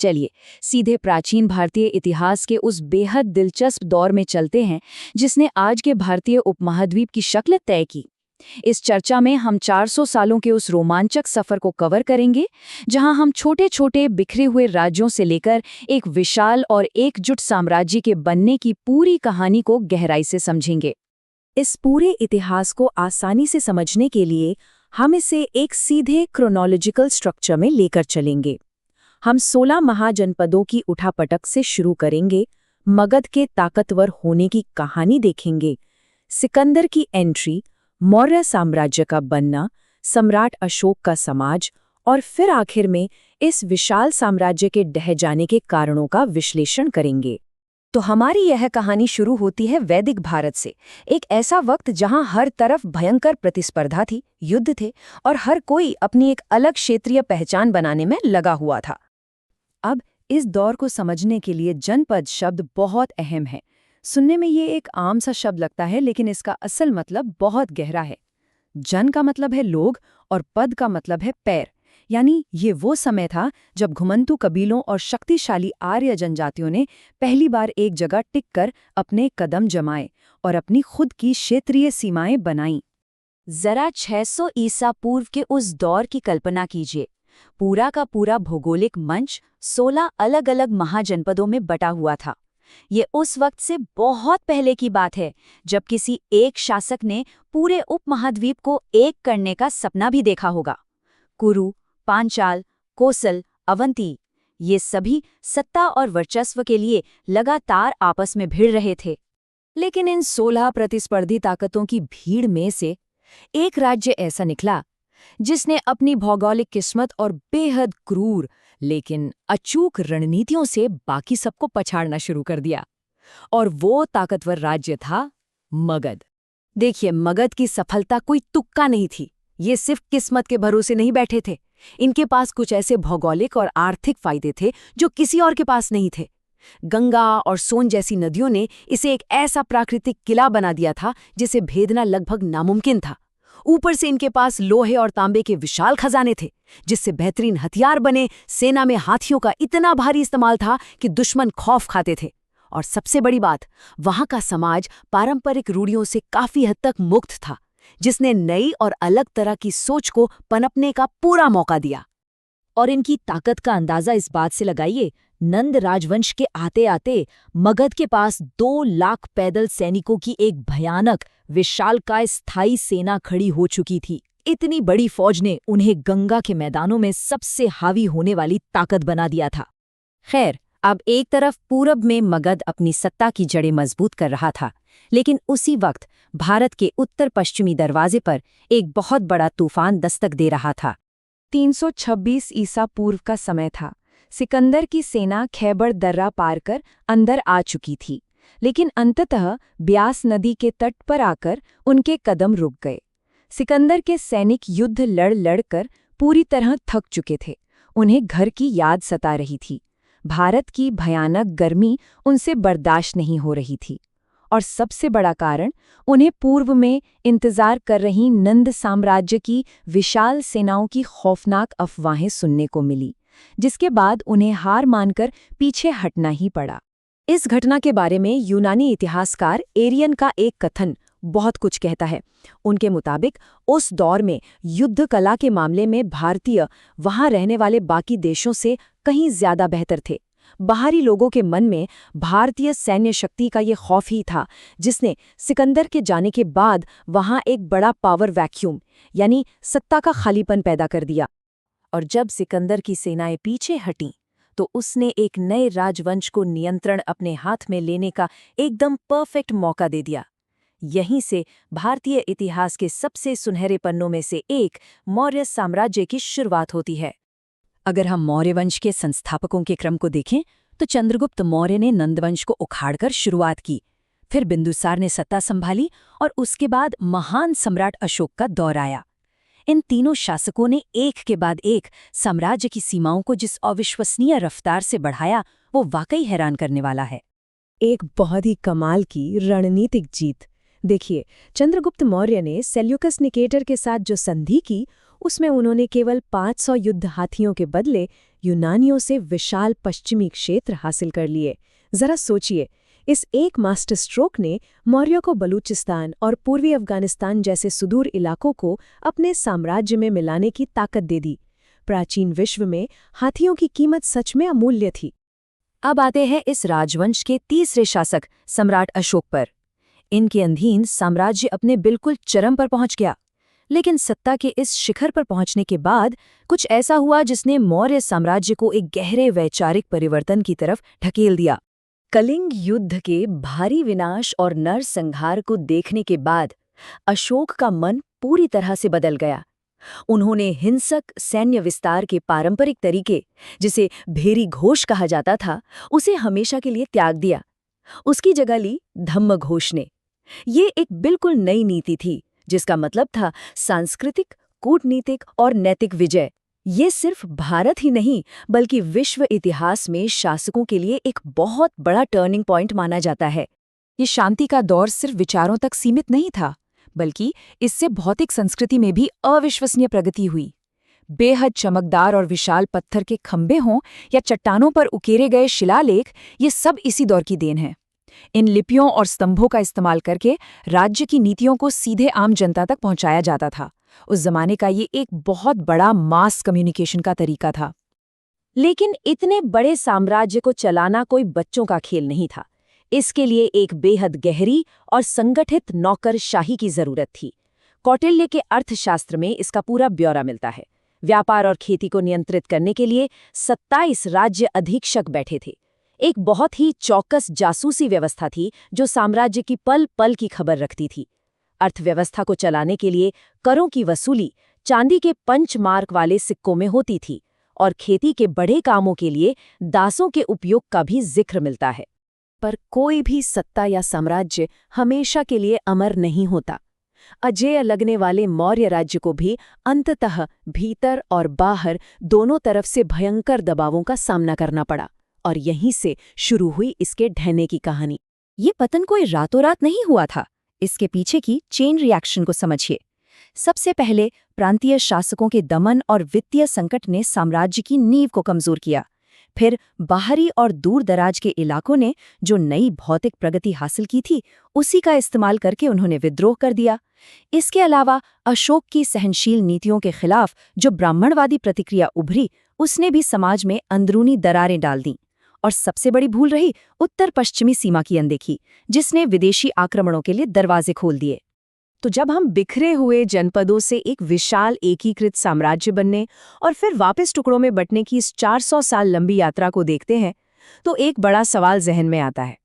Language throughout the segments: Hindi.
चलिए सीधे प्राचीन भारतीय इतिहास के उस बेहद दिलचस्प दौर में चलते हैं जिसने आज के भारतीय उपमहाद्वीप की शक्ल तय की। इस चर्चा में हम 400 सालों के उस रोमांचक सफर को कवर करेंगे जहां हम छोटे छोटे बिखरे हुए राज्यों से लेकर एक विशाल और एकजुट साम्राज्य के बनने की पूरी कहानी को गहराई से समझेंगे। इस पूरे इतिहास को आसानी से समझने के लिए हम इसे एक सीधे क्रोनोलॉजिकल स्ट्रक्चर में लेकर चलेंगे। हम 16 महाजनपदों की उठापटक से शुरू करेंगे, मगध के ताकतवर होने की कहानी देखेंगे, सिकंदर की एंट्री, मौर्य साम्राज्य का बनना, सम्राट अशोक का समाज और फिर आखिर में इस विशाल साम्राज्य के ढह जाने के कारणों का विश्लेषण करेंगे। तो हमारी यह कहानी शुरू होती है वैदिक भारत से, एक ऐसा वक्त जहां हर तरफ भयंकर प्रतिस्पर्धा थी, युद्ध थे और हर कोई अपनी एक अलग क्षेत्रीय पहचान बनाने में लगा हुआ था। अब इस दौर को समझने के लिए जनपद शब्द बहुत अहम है। सुनने में ये एक आम सा शब्द लगता है, लेकिन इसका असल मतलब बहुत गहरा है। जन का मतलब है लोग और पद का मतलब है पैर, यानी ये वो समय था जब घुमंतु कबीलों और शक्तिशाली आर्य जनजातियों ने पहली बार एक जगह टिककर अपने कदम जमाए और अपनी खुद की क्षेत्रीय सीमाएं बनाईं। जरा 600 ईसा पूर्व के उस दौर की कल्पना कीजिए। पूरा का पूरा भौगोलिक मंच 16 अलग अलग महाजनपदों में बटा हुआ था। ये उस वक्त से बहुत पहले की बात है जब किसी एक शासक ने पूरे उपमहाद्वीप को एक करने का सपना भी देखा होगा। कुरु, पांचाल, कोसल, अवंती, ये सभी सत्ता और वर्चस्व के लिए लगातार आपस में भिड़ रहे थे। लेकिन इन 16 प्रतिस्पर्धी ताकतों की भीड़ में से एक राज्य ऐसा निकला जिसने अपनी भौगोलिक किस्मत और बेहद क्रूर लेकिन अचूक रणनीतियों से बाकी सबको पछाड़ना शुरू कर दिया। और वो ताकतवर राज्य था मगध। देखिए, मगध की सफलता कोई तुक्का नहीं थी। ये सिर्फ किस्मत के भरोसे नहीं बैठे थे। इनके पास कुछ ऐसे भौगोलिक और आर्थिक फायदे थे जो किसी और के पास नहीं थे। गंगा और सोन जैसी नदियों ने इसे एक ऐसा प्राकृतिक किला बना दिया था जिसे भेदना लगभग नामुमकिन था। ऊपर से इनके पास लोहे और तांबे के विशाल खजाने थे जिससे बेहतरीन हथियार बने। सेना में हाथियों का इतना भारी इस्तेमाल था कि दुश्मन खौफ खाते थे। और सबसे बड़ी बात, वहां का समाज पारंपरिक रूढ़ियों से काफी हद तक मुक्त था, जिसने नई और अलग तरह की सोच को पनपने का पूरा मौका दिया। और इनकी ताकत का अंदाजा इस बात से लगाइए, नंद राजवंश के आते आते मगध के पास 2 लाख पैदल सैनिकों की एक भयानक विशालकाय स्थायी सेना खड़ी हो चुकी थी। इतनी बड़ी फौज ने उन्हें गंगा के मैदानों में सबसे हावी होने वाली ताकत बना दिया था। खैर, अब एक तरफ पूरब में मगध अपनी सत्ता की जड़ें मजबूत कर रहा था, लेकिन उसी वक्त भारत के उत्तर पश्चिमी दरवाजे पर एक बहुत बड़ा तूफान दस्तक दे रहा था। 326 ईसा पूर्व का समय था। सिकंदर की सेना खैबर दर्रा पार कर अंदर आ चुकी थी, लेकिन अंततः ब्यास नदी के तट पर आकर उनके कदम रुक गए। सिकंदर के सैनिक युद्ध लड़ लड़कर पूरी तरह थक चुके थे। उन्हें घर की याद सता रही थी। भारत की भयानक गर्मी उनसे बर्दाश्त नहीं हो रही थी। और सबसे बड़ा कारण, उन्हें पूर्व में इंतजार कर रही नंद साम्राज्य की विशाल सेनाओं की खौफनाक अफवाहें सुनने को मिली, जिसके बाद उन्हें हार मानकर पीछे हटना ही पड़ा। इस घटना के बारे में यूनानी इतिहासकार एरियन का एक कथन बहुत कुछ कहता है। उनके मुताबिक उस दौर में युद्ध कला के मामले में भारतीय वहां रहने वाले बाकी देशों से कहीं ज्यादा बेहतर थे। बाहरी लोगों के मन में भारतीय सैन्य शक्ति का ये खौफ ही था जिसने सिकंदर के जाने के बाद वहां एक बड़ा पावर वैक्यूम यानी सत्ता का खालीपन पैदा कर दिया। और जब सिकंदर की सेनाएं पीछे हटीं तो उसने एक नए राजवंश को नियंत्रण अपने हाथ में लेने का एकदम परफेक्ट मौका दे दिया। यहीं से भारतीय इतिहास के सबसे सुनहरे पन्नों में से एक मौर्य साम्राज्य की शुरुआत होती है। अगर हम मौर्य वंश के संस्थापकों के क्रम को देखें तो चंद्रगुप्त मौर्य ने नंदवंश को उखाड़कर शुरुआत की, फिर बिंदुसार ने सत्ता संभाली और उसके बाद महान सम्राट अशोक का दौर आया। इन तीनों शासकों ने एक के बाद एक साम्राज्य की सीमाओं को जिस अविश्वसनीय रफ्तार से बढ़ाया, वो वाकई हैरान करने वाला है। एक बहुत ही कमाल की रणनीतिक जीत। देखिए, चंद्रगुप्त मौर्य ने सेल्यूकस निकेटर के साथ जो संधि की, उसमें उन्होंने केवल 500 युद्ध हाथियों के बदले यूनानियों से विशाल पश्चिमी क्षेत्र हासिल कर लिए। जरा सोचिए, इस एक मास्टर स्ट्रोक ने मौर्यों को बलूचिस्तान और पूर्वी अफगानिस्तान जैसे सुदूर इलाकों को अपने साम्राज्य में मिलाने की ताकत दे दी। प्राचीन विश्व में हाथियों की कीमत सच में अमूल्य थी। अब आते हैं इस राजवंश के तीसरे शासक सम्राट अशोक पर। इनके अधीन साम्राज्य अपने बिल्कुल चरम पर पहुंच गया। लेकिन सत्ता के इस शिखर पर पहुंचने के बाद कुछ ऐसा हुआ जिसने मौर्य साम्राज्य को एक गहरे वैचारिक परिवर्तन की तरफ ढकेल दिया। कलिंग युद्ध के भारी विनाश और नरसंहार को देखने के बाद अशोक का मन पूरी तरह से बदल गया। उन्होंने हिंसक सैन्य विस्तार के पारंपरिक तरीके, जिसे भेरी घोष कहा जाता था, उसे हमेशा के लिए त्याग दिया। उसकी जगह ली धम्मघोष ने। ये एक बिल्कुल नई नीति थी, जिसका मतलब था सांस्कृतिक, कूटनीतिक और नैतिक विजय। ये सिर्फ भारत ही नहीं, बल्कि विश्व इतिहास में शासकों के लिए एक बहुत बड़ा टर्निंग पॉइंट माना जाता है। ये शांति का दौर सिर्फ विचारों तक सीमित नहीं था, बल्कि इससे भौतिक संस्कृति में भी अविश्वसनीय प्रगति हुई। बेहद चमकदार और विशाल पत्थर के खंभे हों या चट्टानों पर उकेरे गए शिलालेख, ये सब इसी दौर की देन है। इन लिपियों और स्तंभों का इस्तेमाल करके राज्य की नीतियों को सीधे आम जनता तक पहुंचाया जाता था। उस जमाने का ये एक बहुत बड़ा मास कम्युनिकेशन का तरीका था। लेकिन इतने बड़े साम्राज्य को चलाना कोई बच्चों का खेल नहीं था। इसके लिए एक बेहद गहरी और संगठित नौकरशाही की जरूरत थी। कौटिल्य के अर्थशास्त्र में इसका पूरा ब्यौरा मिलता है। व्यापार और खेती को नियंत्रित करने के लिए 27 राज्य अधीक्षक बैठे थे। एक बहुत ही चौकस जासूसी व्यवस्था थी जो साम्राज्य की पल पल की खबर रखती थी। अर्थव्यवस्था को चलाने के लिए करों की वसूली चांदी के पंचमार्क वाले सिक्कों में होती थी और खेती के बड़े कामों के लिए दासों के उपयोग का भी जिक्र मिलता है। पर कोई भी सत्ता या साम्राज्य हमेशा के लिए अमर नहीं होता। अजेय लगने वाले मौर्य राज्य को भी अंततः भीतर और बाहर दोनों तरफ से भयंकर दबावों का सामना करना पड़ा, और यहीं से शुरू हुई इसके ढहने की कहानी। ये पतन कोई रातों रात नहीं हुआ था। इसके पीछे की चेन रिएक्शन को समझिए। सबसे पहले प्रांतीय शासकों के दमन और वित्तीय संकट ने साम्राज्य की नींव को कमजोर किया। फिर बाहरी और दूर दराज के इलाकों ने जो नई भौतिक प्रगति हासिल की थी, उसी का इस्तेमाल करके उन्होंने विद्रोह कर दिया। इसके अलावा अशोक की सहनशील नीतियों के खिलाफ जो ब्राह्मणवादी प्रतिक्रिया उभरी, उसने भी समाज में अंदरूनी दरारें डाल दीं। और सबसे बड़ी भूल रही उत्तर पश्चिमी सीमा की अनदेखी, जिसने विदेशी आक्रमणों के लिए दरवाजे खोल दिए। तो जब हम बिखरे हुए जनपदों से एक विशाल एकीकृत साम्राज्य बनने और फिर वापस टुकड़ों में बंटने की इस 400 साल लंबी यात्रा को देखते हैं, तो एक बड़ा सवाल जहन में आता है।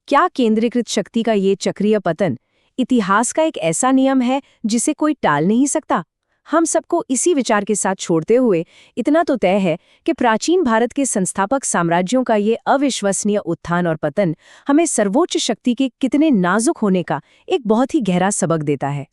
क्या केंद्रीकृत शक्ति का ये चक्रीय पतन इतिहास का एक ऐसा नियम है जिसे कोई टाल नहीं सकता? हम सबको इसी विचार के साथ छोड़ते हुए इतना तो तय है कि प्राचीन भारत के संस्थापक साम्राज्यों का ये अविश्वसनीय उत्थान और पतन हमें सर्वोच्च शक्ति के कितने नाजुक होने का एक बहुत ही गहरा सबक देता है।